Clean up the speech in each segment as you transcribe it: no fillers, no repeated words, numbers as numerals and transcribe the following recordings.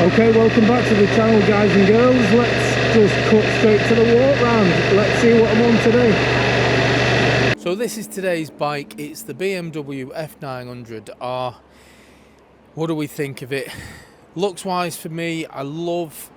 Okay, welcome back to the channel, guys and girls. Let's just cut straight to the walk round. Let's see what I'm on today. So this is today's bike. It's the BMW F900R. What do we think of it? Looks wise for me, I love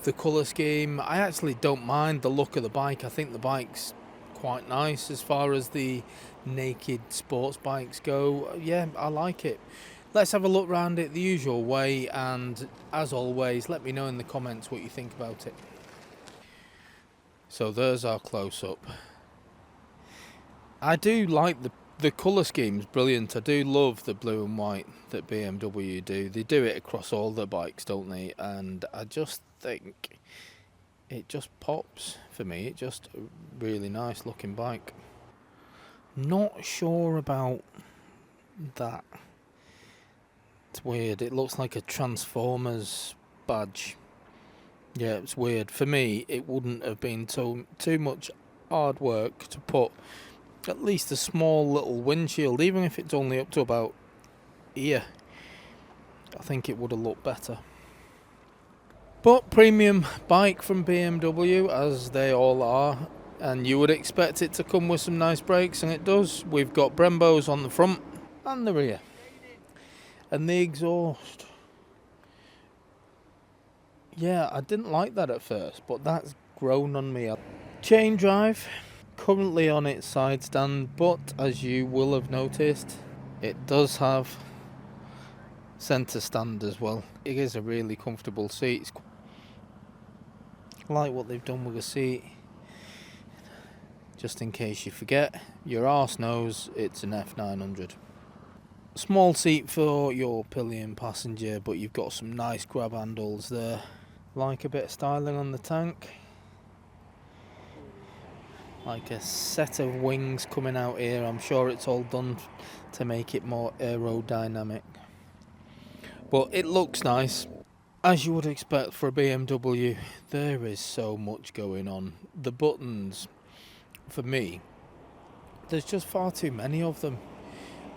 the colour scheme. I actually don't mind the look of the bike. I think the bike's quite nice as far as the naked sports bikes go. Yeah, I like it. Let's have a look around it the usual way, and as always, let me know in the comments what you think about it. So there's our close-up. I do like the colour scheme's brilliant. I do love the blue and white that BMW do. They do it across all their bikes, don't they? And I just think it just pops for me. It's just a really nice looking bike. Not sure about that. It's weird. It looks like a Transformers badge. Yeah, it's weird. For me, it wouldn't have been too much hard work to put at least a small little windshield, even if it's only up to about here. I think it would have looked better. But premium bike from BMW, as they all are, and you would expect it to come with some nice brakes, and it does. We've got Brembos on the front and the rear. And the exhaust. Yeah, I didn't like that at first, but that's grown on me. Chain drive, currently on its side stand, but as you will have noticed, it does have centre stand as well. It is a really comfortable seat. I like what they've done with the seat. Just in case you forget, your arse knows it's an F900. Small seat for your pillion passenger, but you've got some nice grab handles there. Like a bit of styling on the tank. Like a set of wings coming out here. I'm sure it's all done to make it more aerodynamic. But it looks nice. As you would expect for a BMW, there is so much going on. The buttons, for me, there's just far too many of them.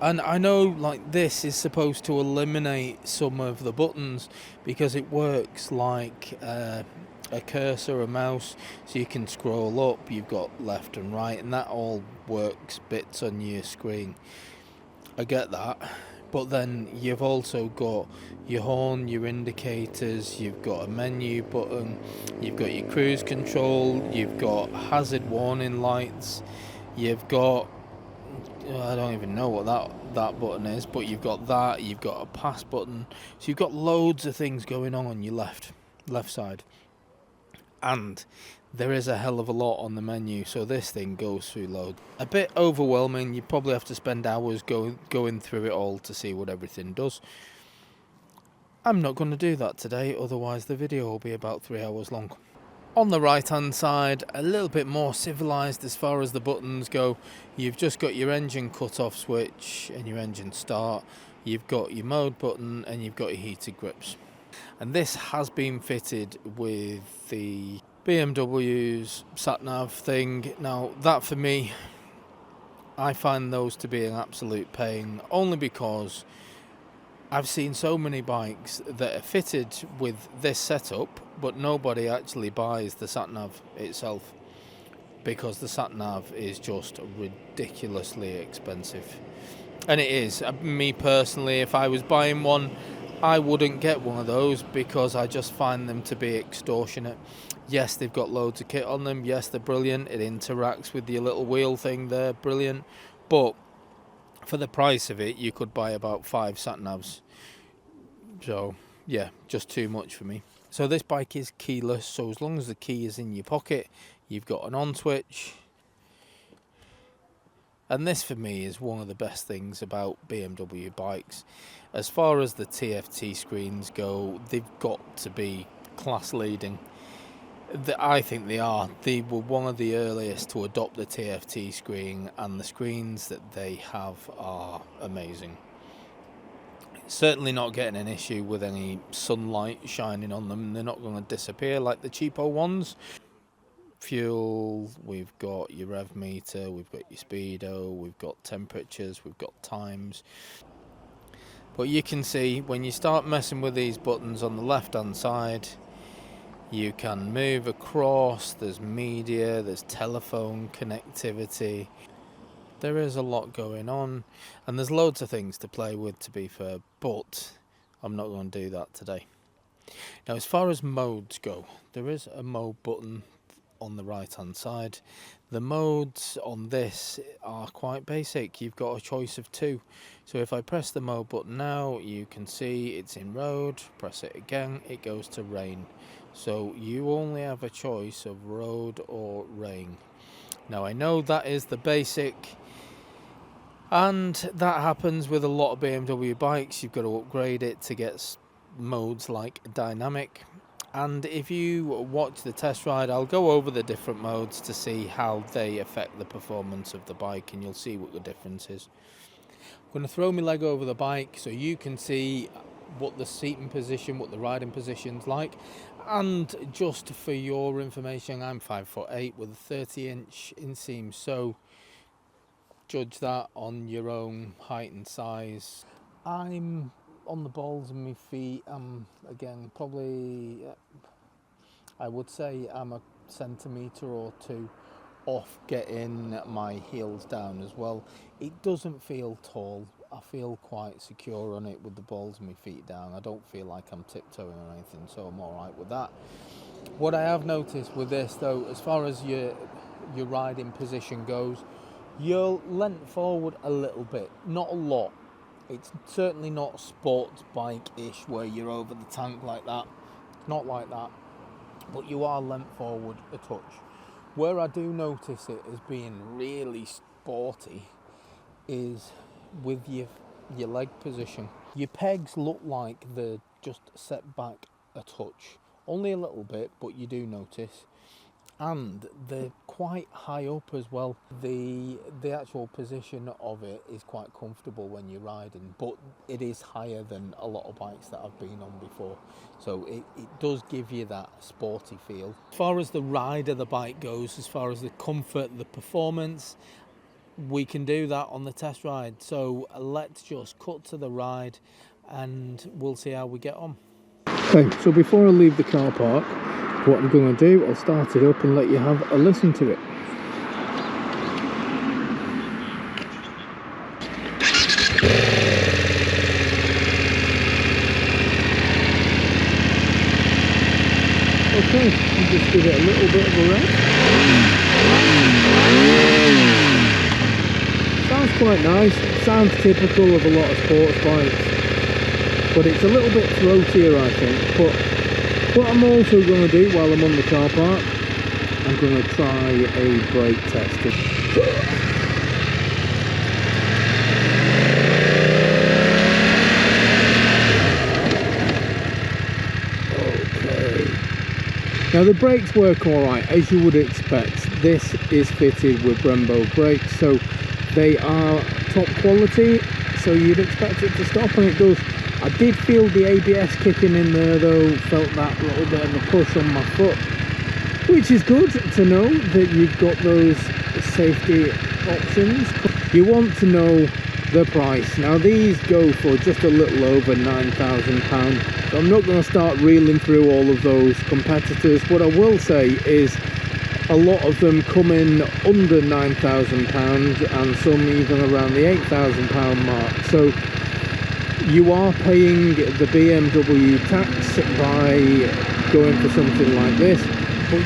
And I know, like, this is supposed to eliminate some of the buttons because it works like a cursor, a mouse, so you can scroll up, you've got left and right, and that all works bits on your screen. I get that, but then you've also got your horn, your indicators, you've got a menu button, you've got your cruise control, you've got hazard warning lights, you've got, I don't even know what that button is, but you've got that, you've got a pass button, so you've got loads of things going on your left side, and there is a hell of a lot on the menu, so this thing goes through loads. A bit overwhelming. You probably have to spend hours going through it all to see what everything does. I'm not going to do that today, otherwise the video will be about 3 hours long. On the right hand side, a little bit more civilised as far as the buttons go. You've just got your engine cut off switch and your engine start. You've got your mode button and you've got your heated grips. And this has been fitted with the BMW's sat-nav thing. Now that for me, I find those to be an absolute pain, only because I've seen so many bikes that are fitted with this setup, but nobody actually buys the sat-nav itself because the sat-nav is just ridiculously expensive. And it is. Me personally, if I was buying one, I wouldn't get one of those because I just find them to be extortionate. Yes, they've got loads of kit on them. Yes, they're brilliant. It interacts with your little wheel thing there. Brilliant. But for the price of it, you could buy about 5 sat-navs. So, yeah, just too much for me. So this bike is keyless, so as long as the key is in your pocket, you've got an on switch. And this for me is one of the best things about BMW bikes. As far as the TFT screens go, they've got to be class leading. I think they are. They were one of the earliest to adopt the TFT screen, and the screens that they have are amazing. Certainly not getting an issue with any sunlight shining on them. They're not going to disappear like the cheapo ones. Fuel, we've got your rev meter, we've got your speedo, we've got temperatures, we've got times. But you can see when you start messing with these buttons on the left hand side, you can move across, there's media, there's telephone connectivity. There is a lot going on, and there's loads of things to play with, to be fair, but I'm not going to do that today. Now, as far as modes go, there is a mode button on the right hand side. The modes on this are quite basic. You've got a choice of two. So if I press the mode button now, you can see it's in road. Press it again, it goes to rain. So you only have a choice of road or rain. Now, I know that is the basic, and that happens with a lot of BMW bikes. You've got to upgrade it to get modes like dynamic. And if you watch the test ride, I'll go over the different modes to see how they affect the performance of the bike, and you'll see what the difference is. I'm going to throw my leg over the bike so you can see what the seating position, what the riding position's like. And just for your information, I'm 5'8" with a 30-inch inseam, so judge that on your own height and size. I'm on the balls of my feet. Again, probably, I would say I'm a centimetre or two off getting my heels down as well. It doesn't feel tall. I feel quite secure on it with the balls of my feet down. I don't feel like I'm tiptoeing or anything, so I'm alright with that. What I have noticed with this though, as far as your riding position goes, you're leant forward a little bit, not a lot. It's certainly not sports bike-ish where you're over the tank like that. Not like that, but you are leant forward a touch. Where I do notice it as being really sporty is with your leg position. Your pegs look like they're just set back a touch, only a little bit, but you do notice. And they're quite high up as well. The actual position of it is quite comfortable when you're riding, but it is higher than a lot of bikes that I've been on before. So it does give you that sporty feel. As far as the ride of the bike goes, as far as the comfort, the performance, we can do that on the test ride. So let's just cut to the ride and we'll see how we get on. Okay, so before I leave the car park, what I'm going to do, I'll start it up and let you have a listen to it. Okay, I'll just give it a little bit of a rev. Sounds quite nice. Sounds typical of a lot of sports bikes, but it's a little bit throatier, I think. But what I'm also going to do while I'm on the car park, I'm going to try a brake test. Okay. Now the brakes work alright, as you would expect. This is fitted with Brembo brakes, so they are top quality, so you'd expect it to stop, and it does. I did feel the ABS kicking in there though, felt that little bit of a push on my foot, which is good to know that you've got those safety options. You want to know the price. Now these go for just a little over £9,000, so I'm not going to start reeling through all of those competitors. What I will say is a lot of them come in under £9,000 and some even around the £8,000 mark. So you are paying the BMW tax by going for something like this, but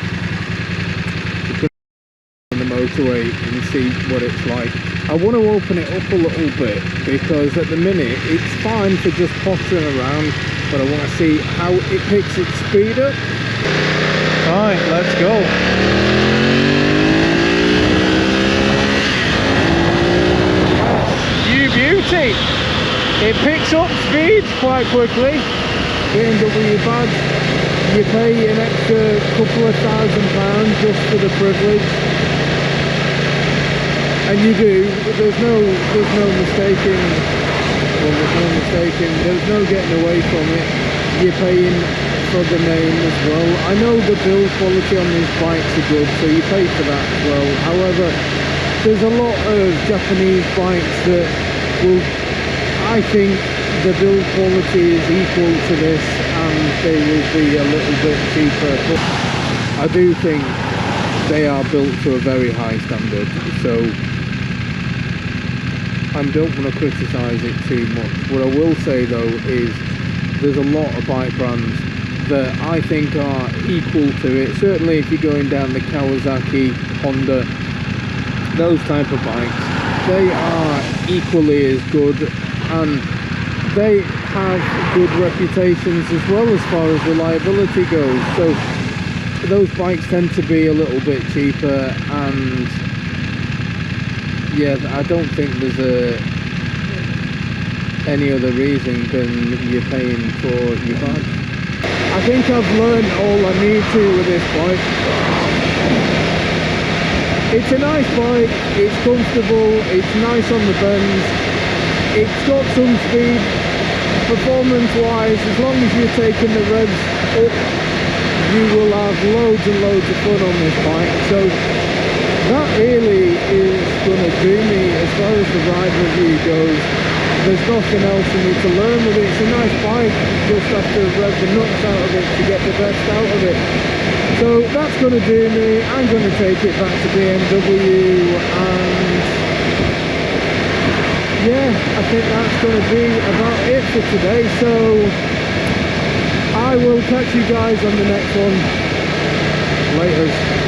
you can on the motorway and see what it's like. I want to open it up a little bit because at the minute it's fine for just pottering around, but I want to see how it picks its speed up. Right, let's go. You beauty! It picks up speed quite quickly. BMW badge, you pay an extra couple of £1,000 just for the privilege, and you do. There's no mistaking. Well, there's no getting away from it. You're paying for the name as well. I know the build quality on these bikes are good, so you pay for that as well. However, there's a lot of Japanese bikes that will, I think, the build quality is equal to this and they will be a little bit cheaper, but I do think they are built to a very high standard, so I don't want to criticise it too much. What I will say though is there's a lot of bike brands that I think are equal to it. Certainly if you're going down the Kawasaki, Honda, those type of bikes, they are equally as good, and they have good reputations as well as far as reliability goes. So those bikes tend to be a little bit cheaper, and yeah, I don't think there's any other reason than you're paying for your bike. I think I've learned all I need to with this bike. It's a nice bike, it's comfortable, it's nice on the bends, it's got some speed. Performance wise, as long as you're taking the revs up, you will have loads and loads of fun on this bike. So that really is going to do me as far as the ride review goes. There's nothing else for me to learn with it. It's a nice bike, you just have to rev the nuts out of it to get the best out of it. So that's going to do me. I'm going to take it back to BMW, and yeah, I think that's going to be about it for today. So I will catch you guys on the next one. Laters.